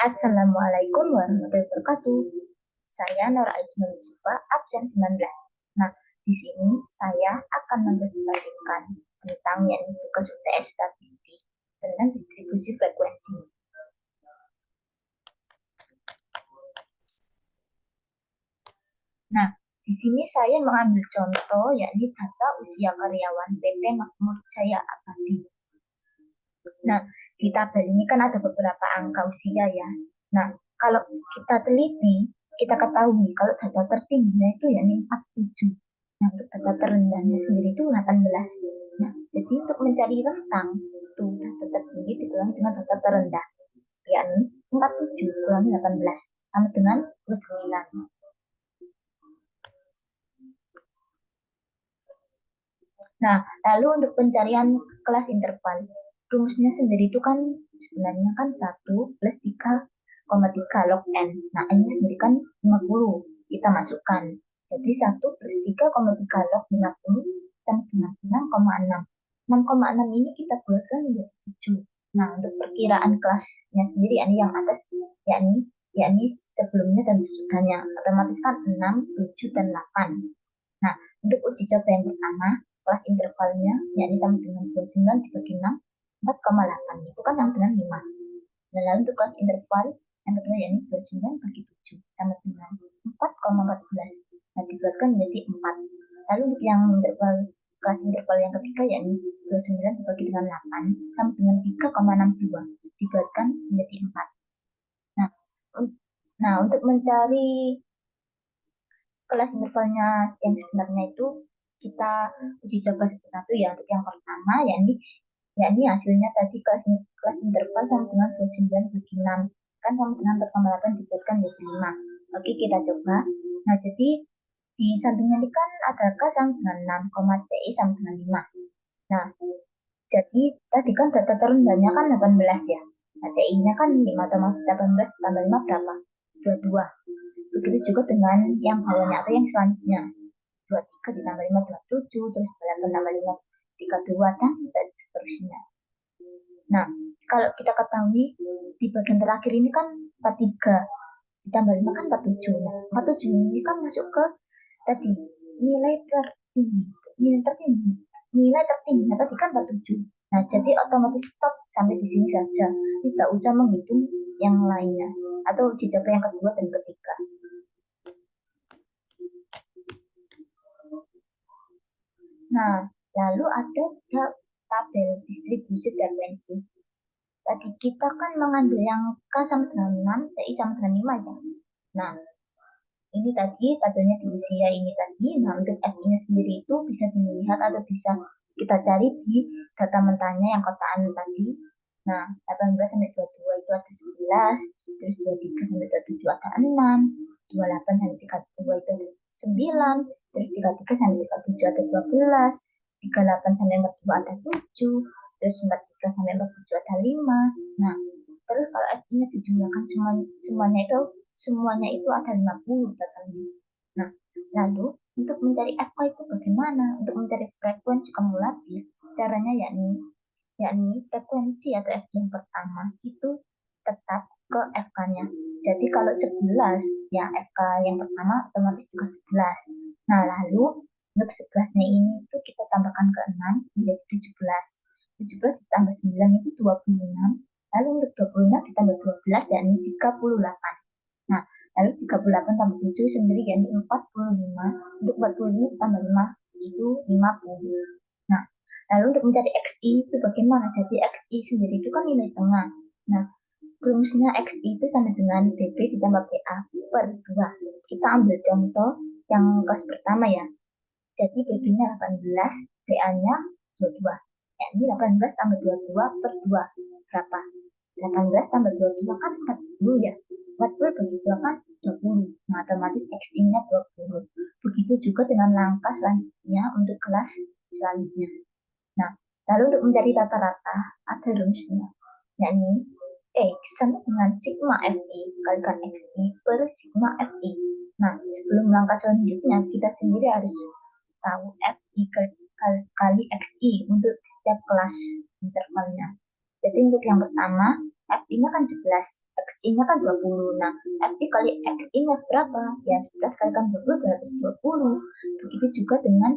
Assalamualaikum warahmatullahi wabarakatuh. Saya Nur Aijman Yusufa, absen 19. Nah, di sini saya akan mempresentasikan tentang yang tugas UTS statistik tentang distribusi frekuensi. Nah, di sini saya mengambil contoh yakni data usia karyawan PT Makmur Jaya Abadi. Nah, di tabel ini kan ada beberapa angka usia ya. Nah, kalau kita teliti, kita ketahui kalau data tertingginya itu yakni 47. Nah, untuk data terendahnya sendiri itu 18. Nah, jadi untuk mencari rentang itu data tertinggi dikurangi dengan data terendah, yakni 47 kurangi 18 sama dengan 29. Nah, lalu untuk pencarian kelas interval, rumusnya sendiri itu kan sebenarnya kan 1 plus 3,3 log N. Nah, N sendiri kan 50, kita masukkan. Jadi 1 plus 3,3 log 50 sama dengan 6,6. 6,6 ini kita buatkan menjadi 7. Nah, untuk perkiraan kelasnya sendiri, ini yang atas, yakni sebelumnya dan sesudahnya. Otomatis kan 6, 7, dan 8. Nah, untuk uji coba yang pertama, kelas intervalnya yakni sama dengan 29 dibagi 6, 4,8. Itu kan sama dengan 5. Dan lalu untuk kelas interval yang kedua yakni 29 bagi 7 sama dengan 4,14. Nah, dibuatkan menjadi 4. Lalu untuk yang interval kelas interval yang ketiga yakni 29 dibagi dengan 8 sama dengan 3,62. Dibuatkan menjadi 4. Nah, untuk mencari kelas intervalnya yang sebenarnya itu kita uji coba satu-satu ya. Untuk yang pertama yakni hasilnya tadi kelas interval sama dengan 29 bagi 6 kan sama dengan 4,8 dibuatkan menjadi 5. Oke, kita coba. Nah, jadi di sampingnya ini kan ada K sama dengan 6, CI sama dengan 5. Nah, jadi tadi kan data terendahnya kan 18 ya. Nah, CI-nya kan 5, otomatis 18 tambah 5 berapa? 22. Begitu juga dengan yang bawahnya atau yang selanjutnya. 23 ditambah 5, 27, terus 8 tambah 5, 32, dan seterusnya. Nah, kalau kita ketahui di bagian terakhir ini kan 43 ditambah 5 kan 47. Nah, 47 ini kan masuk ke tadi nilai tertinggi. Nilai tertinggi tadi kan 47. Nah, jadi otomatis stop sampai di sini saja. Tidak usah menghitung yang lainnya atau uji coba yang kedua dan ketiga. Nah, lalu ada tabel distribusi frekuensi. Tadi kita kan mengambil yang K sama dengan 6, CI sama dengan 5 ya. Nah, ini tadi tabelnya di usia ini tadi. Nah, untuk F-nya sendiri itu bisa dilihat atau bisa kita cari di data mentahnya yang kotaan tadi. Nah, 18 sampai 22 itu ada 11, terus 23 sampai 27 ada 6, 28 sampai 32 itu ada 9, terus 33 sampai 37 ada 12, 38 sampai 42 ada 7, terus 43 sampai 47 ada 5. Nah, terus kalau F-nya dijumlahkan semuanya itu ada 50 totalnya. Nah, lalu untuk mencari FK itu bagaimana? Untuk mencari frekuensi kumulatif, caranya yakni frekuensi atau F yang pertama itu tetap ke FK-nya. Jadi kalau 11, ya FK yang pertama otomatis juga 11. Nah, lalu untuk 11-nya ini itu kita tambahkan ke 6 menjadi 17. 17 ditambah 9 itu 26. Lalu untuk 26 ditambah 12 yakni 38. Nah, lalu 38 tambah 7 sendiri yakni 45. Untuk 45 tambah 5 itu 50. Nah, lalu untuk mencari XI itu bagaimana? Jadi XI sendiri itu kan nilai tengah. Nah, rumusnya XI itu sama dengan DB ditambah PA per 2. Kita ambil contoh yang kelas pertama ya. Jadi BB-nya 18, PA-nya 22. Yakni 18 tambah 22 per 2. Berapa? 18 tambah 22 kan 40 ya. 40 bagi 2 kan 20. Nah, otomatis XI-nya 20. Begitu juga dengan langkah selanjutnya untuk kelas selanjutnya. Nah, lalu untuk mencari rata-rata ada rumusnya, yakni X sama dengan sigma FI kalikan XI per sigma FI. Nah, sebelum langkah selanjutnya, kita sendiri harus tahu FI kali XI untuk setiap kelas intervalnya. Jadi untuk yang pertama, FI-nya kan 11, XI-nya kan 20. Nah, FI kali XI-nya berapa? Ya, 11 kalikan 20 berarti 20. Begitu juga dengan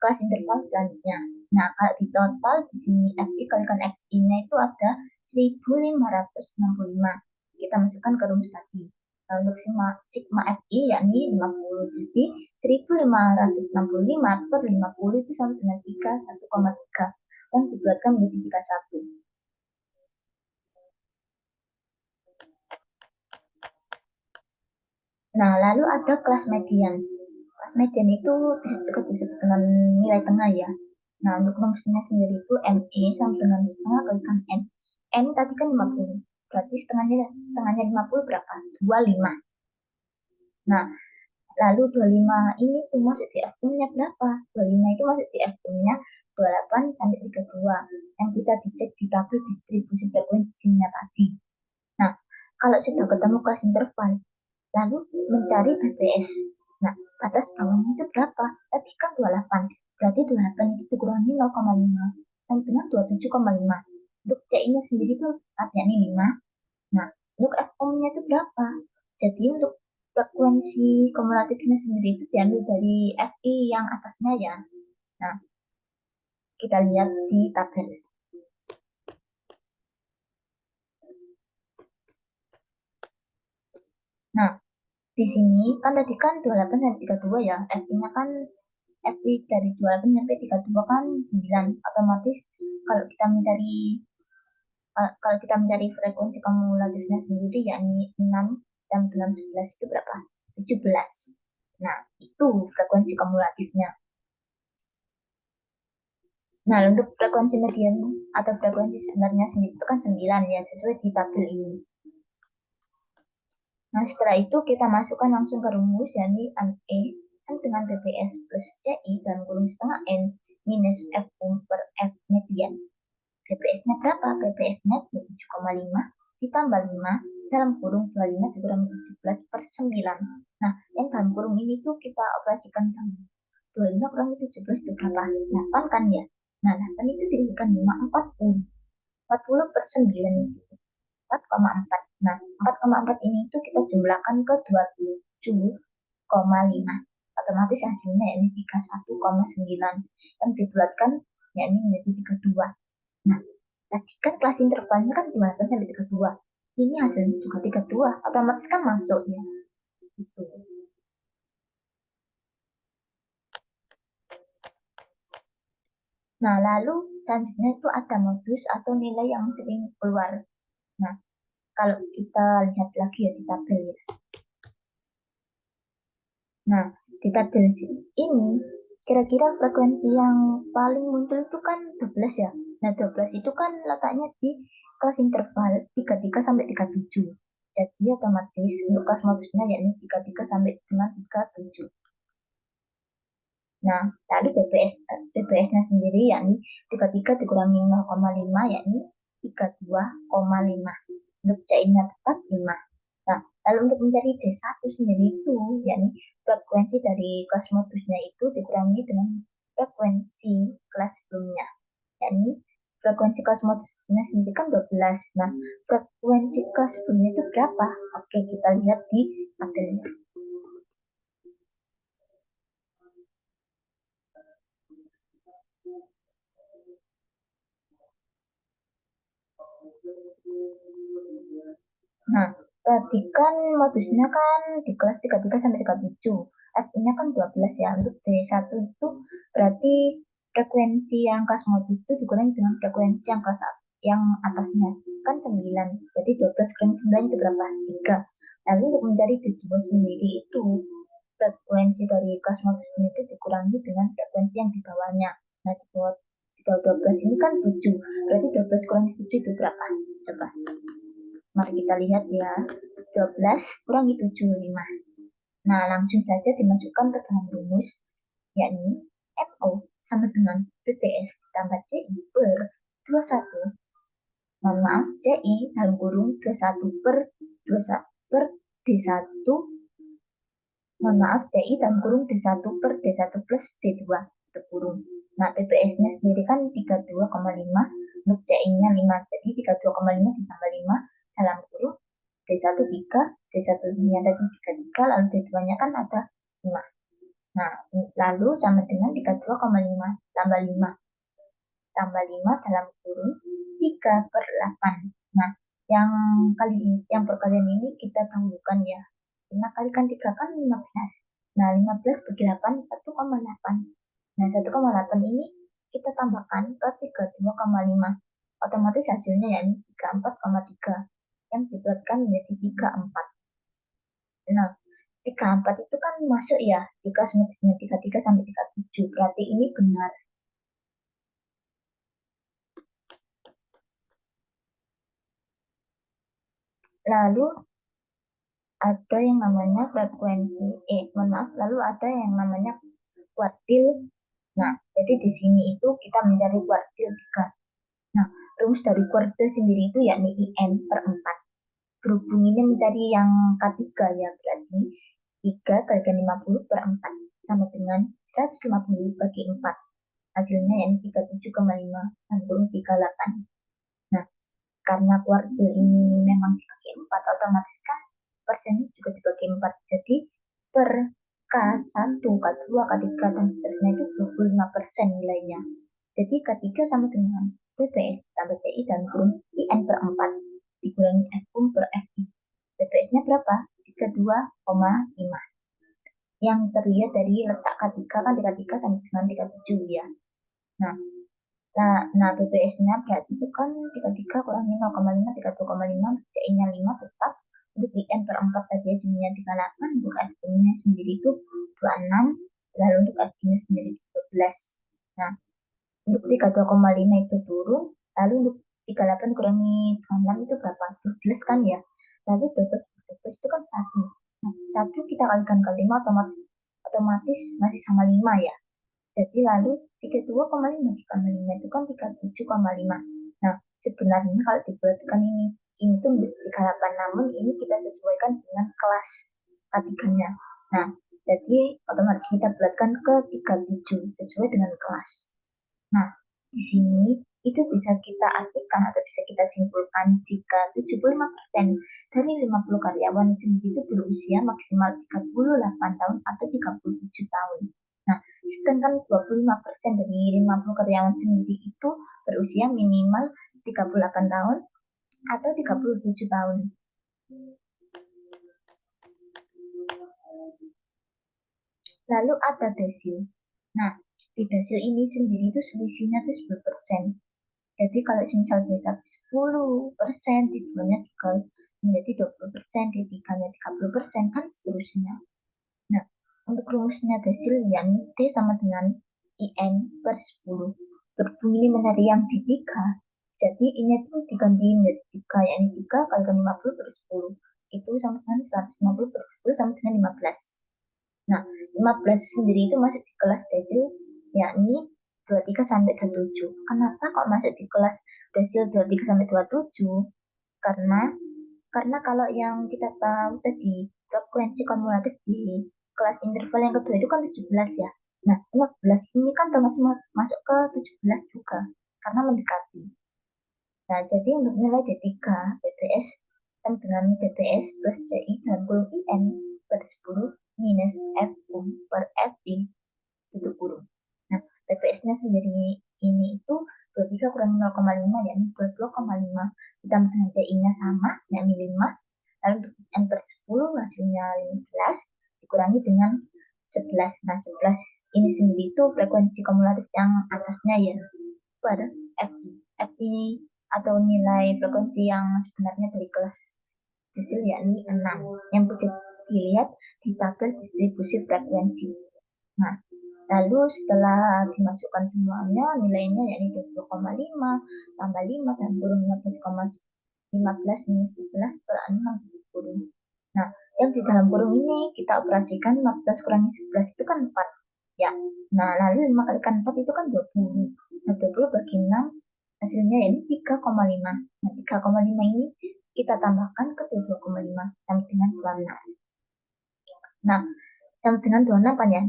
kelas interval selanjutnya. Nah, kalau di total di sini FI kalikan XI-nya itu ada 1565. Kita masukkan ke rumus tadi. Nah, untuk sigma FI yakni 50. Jadi 1565 per 50 itu sama dengan 1,3 yang dibuatkan menjadi 31. Nah, lalu ada kelas median. Kelas median itu juga disebut dengan nilai tengah ya. Nah, untuk rumusnya sendiri itu ME sama dengan setengah kalikan N. N tadi kan 50. Berarti setengahnya 50 berapa? 25. Nah, lalu 25 ini tuh masuk di F-nya berapa? 25 itu masuk di F-nya 28 sampai 32 yang bisa dicek di tabel distribusi frekuensinya tadi. Nah, kalau sudah ketemu kelas interval, lalu mencari BPS. Nah, batas bawahnya itu berapa? Tadi kan 28. Berarti 28 itu dikurangi 0,5 sama dengan 27,5. Untuk CI-nya sendiri itu yakni 5. Nah, untuk FOM-nya itu berapa? Jadi untuk frekuensi kumulatifnya sendiri itu diambil dari FI yang atasnya ya. Nah, kita lihat di tabel. Nah, di sini kan tadi kan 28 dan 32 ya. FI-nya kan FI dari 28 sampai 32 kan 9. Otomatis kalau kita mencari frekuensi kumulatifnya sendiri yakni 6 dan 11 itu berapa? 17. Nah, itu frekuensi kumulatifnya. Nah, untuk frekuensi median atau frekuensi sebenarnya sendiri itu kan 9 ya, sesuai di tabel ini. Nah, setelah itu kita masukkan langsung ke rumus, yakni NE sama dengan BPS plus CI dalam kurung setengah N minus F per F median. BPS-nya berapa? BPS-nya 27,5 ditambah 5 dalam kurung 25 dikurangi 17 per 9. Nah, yang dalam kurung ini tuh kita operasikan sama 25 kurangi 17 itu berapa? 8 kan ya? Nah, 8 itu diberikan 5, 40. 40 per 9 itu 4,4. Nah, 4,4 ini itu kita jumlahkan ke 27,5. Otomatis hasilnya ini 31,9. Yang dibulatkan yakni menjadi 32. Nah, tadi kan kelas intervalnya kan 200 sampai 32. Ini hasilnya juga 32. Otomatis kan masuk ya. Gitu. Nah, lalu selanjutnya itu ada modus atau nilai yang sering keluar. Nah, kalau kita lihat lagi ya di tabel ya. Nah, di tabel ini kira-kira frekuensi yang paling muncul itu kan 12 ya. Nah, 12 itu kan letaknya di kelas interval 33 sampai 37. Jadi otomatis untuk kelas modusnya yakni 33 sampai dengan 37. Nah, lalu BPS-nya sendiri yakni 33 dikurangi 0,5 yakni 32,5. Untuk C-nya tetap 5. Nah, lalu untuk mencari D1 sendiri itu, yakni frekuensi dari kelas modusnya itu dikurangi dengan frekuensi kelas sebelumnya. Yakni frekuensi kelas modusnya sendiri kan 12. Nah, frekuensi kelas sebelumnya itu berapa? Oke, kita lihat di tabelnya. Nah, tadi kan modusnya kan di kelas 33 sampai 37. F-nya kan 12 ya. Untuk D1 itu berarti frekuensi yang kelas modus itu dikurangi dengan frekuensi yang kelas yang atasnya. Kan 9. Jadi 12 kurangi 9 itu berapa? 3. Lalu untuk mencari D2 sendiri itu frekuensi dari kelas modusnya itu dikurangi dengan frekuensi yang di bawahnya. Nah, di bawah 12 ini kan 7. Berarti 12 kurangi 7 itu berapa? Coba. Mari kita lihat ya. 12 kurangi 7, 5. Nah, langsung saja dimasukkan ke dalam rumus, yakni MO sama dengan BPS tambah CI per 21. Mohon maaf, CI dalam kurung 21 per 21 per D1. Mohon maaf, CI dalam kurung D1 per D1 plus D2 terkurung. Nah, BPS-nya sendiri kan 32,5, untuk CI-nya 5. Jadi 32,5 ditambah 5 3, D1-nya tadi 33, lalu D2-nya kan ada 5. Nah, lalu sama dengan 32,5 tambah 5. Tambah 5 dalam kurung 3/8. Nah, yang yang perkalian ini kita dahulukan ya. 5 kalikan 3 kan 15. Nah, 15 bagi 8, 1,8. Nah, 1,8 ini kita tambahkan ke 32,5. Otomatis hasilnya yakni 34,3 yang dibuatkan menjadi 34. Nah, 34 itu kan masuk ya, jika semuanya 33 sampai 37. Berarti ini benar. Lalu ada yang namanya frekuensi, lalu ada yang namanya kuartil. Nah, jadi di sini itu kita mencari kuartil 3. Nah, rumus dari kuartil sendiri itu yakni IN per 4. Berhubung ini mencari yang K3 ya, berarti 3 kalikan 50 per 4 sama dengan 150 bagi 4. Hasilnya yang 37,5 sambung 38. Nah, karena kuartil ini memang dibagi 4, otomatis kan persennya juga dibagi 4. Jadi per K1, K2, K3, dan seterusnya itu 25% nilainya. Jadi K3 sama dengan BPS tambah CI dan kurung IN per 4 dikurangi F per FI. BPS-nya berapa? 32,5. Yang terlihat dari letak K3 kan K3 sama dengan 37 ya. Nah, BPS-nya berarti itu kan 33 kurangi 0,5, 32,5, CI-nya 5 tetap. Untuk IN per 4 tadi hasilnya 38, untuk FI-nya sendiri itu 26, lalu untuk FI-nya sendiri 12. Nah, untuk 32,5 itu turun, lalu untuk 38 kurangi 26 itu berapa? 12 kan ya? Lalu 12 itu kan 1. Nah, 1 kita kalikan ke 5 otomatis masih sama 5 ya. Jadi lalu 32,5 ditambah 5 itu kan 37,5. Nah, sebenarnya kalau dibuatkan ini tuh 38, namun ini kita sesuaikan dengan kelas K3-nya. Nah, jadi otomatis kita buatkan ke 37 sesuai dengan kelas. Nah, di sini itu bisa kita artikan atau bisa kita simpulkan jika 75% dari 50 karyawan sendiri itu berusia maksimal 38 tahun atau 37 tahun. Nah, sedangkan 25% dari 50 karyawan sendiri itu berusia minimal 38 tahun atau 37 tahun. Lalu ada desio. Nah, di desio ini sendiri itu selisihnya itu 10%. Jadi kalau misal desa 10%, di duanya menjadi 20%, di tiganya 30%, kan seterusnya. Nah, untuk rumusnya desil yakni T sama dengan IN per 10. Berhubung ini menjadi yang di 3, jadi ini itu diganti menjadi 3, yakni 3 kali 50 per 10. Itu sama dengan 150 per 10 sama dengan 15. Nah, 15 sendiri itu masuk di kelas desil, yakni 23 sampai 27. Kenapa kok masuk di kelas desil 23 sampai 27? Karena kalau yang kita tahu tadi, frekuensi kumulatif di kelas interval yang kedua itu kan 17 ya. Nah, 15 ini kan termasuk masuk ke 17 juga, karena mendekati. Nah, jadi untuk nilai D3, BPS sama dengan BPS plus CI dan kurung IN per 10 minus F per FI tutup kurung. Nah, BPS-nya sendiri ini itu 23 kurang 0,5 yakni 22,5 ditambah dengan CI-nya sama yakni 5, lalu untuk N per 10 hasilnya 15 dikurangi dengan 11. Nah, 11 ini sendiri itu frekuensi kumulatif yang atasnya ya, itu ada FI. FI atau nilai frekuensi yang sebenarnya dari kelas hasil yakni 6 yang bisa dilihat di tabel distribusi frekuensi. Nah, lalu setelah dimasukkan semuanya nilainya yakni 20,5 tambah 5 dan kurung 15 minus 11 per 6 kurung. Nah, yang di dalam kurung ini kita operasikan 15 kurangi 11 itu kan 4 ya. Nah, lalu 5 kalikan 4 itu kan 20. Nah, 20 bagi 6 hasilnya ini 3,5. Nah, 3,5 ini kita tambahkan ke 2,5 sama dengan 26. Nah, sama dengan 26 kan ya?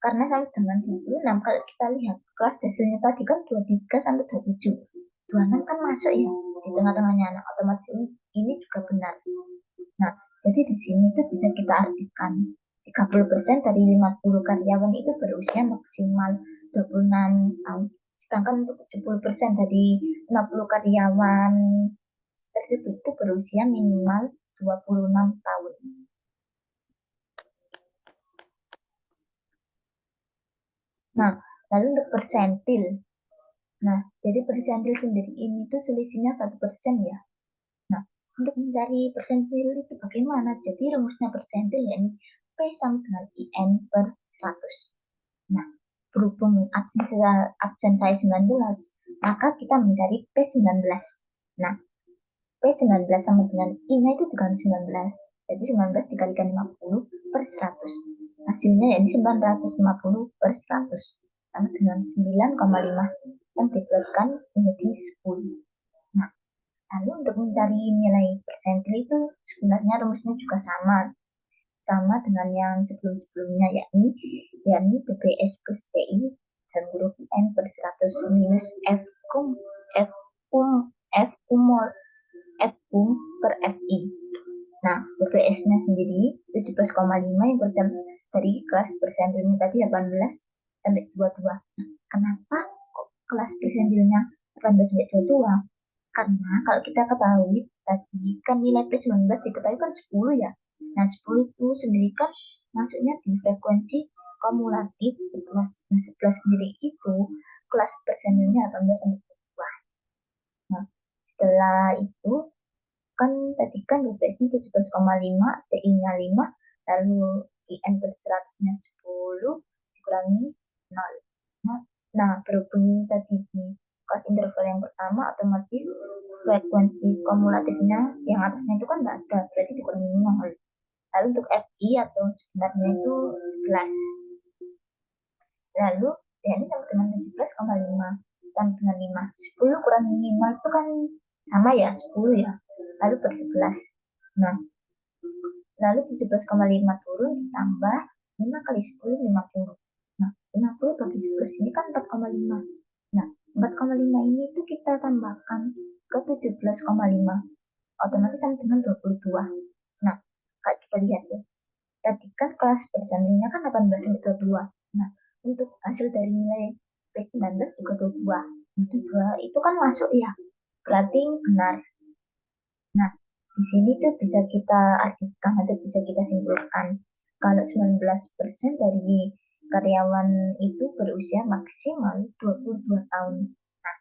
Karena sama dengan 26, kalau kita lihat kelas hasilnya tadi kan 23 sampai 27. 26 kan masuk ya di tengah-tengahnya. Nah, otomatis ini juga benar. Nah, Jadi di sini tuh bisa kita artikan 30% dari 50 karyawan itu berusia maksimal 26 tahun. Sedangkan untuk 70% dari 50 karyawan tersebut itu berusia minimal 26 tahun. Nah, lalu untuk persentil. Nah, jadi persentil sendiri ini tuh selisihnya 1% ya. Nah, untuk mencari persentil itu bagaimana? Jadi rumusnya persentil yakni P sama dengan IN per 100. Nah, berhubung absen saya 19, maka kita mencari P19. Nah, P19 sama dengan I-nya itu bukan 19. Jadi 19 dikalikan 50 per 100. Hasilnya yakni 950 per 100. Sama dengan 9,5 yang dikeluarkan menjadi 10. Nah, lalu untuk mencari nilai persentil itu sebenarnya rumusnya juga sama dengan yang sebelum-sebelumnya, yakni BPS plus TI dan huruf N per 100 minus F kum F kum F kumul F kum per FI. Nah, BPS-nya sendiri 17,5 yang berasal dari kelas persentilnya tadi 18 sampai 22. Nah, kenapa kok kelas persentilnya 18 sampai 22? Karena kalau kita ketahui tadi kan nilai P19 diketahui kan 10 ya. Nah, 10 itu sendiri kan masuknya di frekuensi kumulatif 11. Nah, 11 sendiri itu kelas persentilnya 18 sampai 22. Nah, setelah itu kan tadi kan BPS-nya 17,5, CI-nya 5, lalu IN per 100-nya 10, dikurangi 0. Nah, berhubung tadi di kelas interval yang pertama, otomatis frekuensi kumulatifnya yang atasnya itu kan nggak ada, berarti dikurangi 0. Lalu untuk FI atau sebenarnya itu 11. Lalu ya ini sama dengan 17,5 dan dengan 5. 10 kurangi 5 itu kan sama ya, 10 ya. Lalu per 11. Nah, lalu 17,5 turun ditambah 5 kali 10, 50. Nah, 50 bagi 11 ini kan 4,5. Nah, 4,5 ini itu kita tambahkan ke 17,5. Otomatis sama dengan 22. Nah, kalau kita lihat ya. Tadi kan kelas persentilnya kan 18 sampai 22. Nah, untuk hasil dari nilai P19 juga 22. 22 itu kan masuk ya. Berarti benar. Nah, di sini tuh bisa kita artikan atau bisa kita simpulkan kalau 19% dari karyawan itu berusia maksimal 22 tahun. Nah,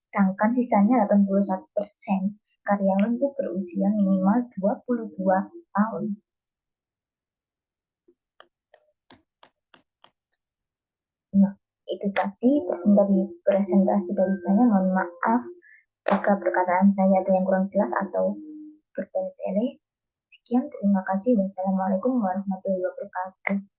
sedangkan sisanya 81% karyawan itu berusia minimal 22 tahun. Nah, itu tadi dari presentasi dari saya. Mohon maaf jika perkataan saya ada yang kurang jelas atau bertele-tele. Sekian, terima kasih. Wassalamualaikum warahmatullahi wabarakatuh.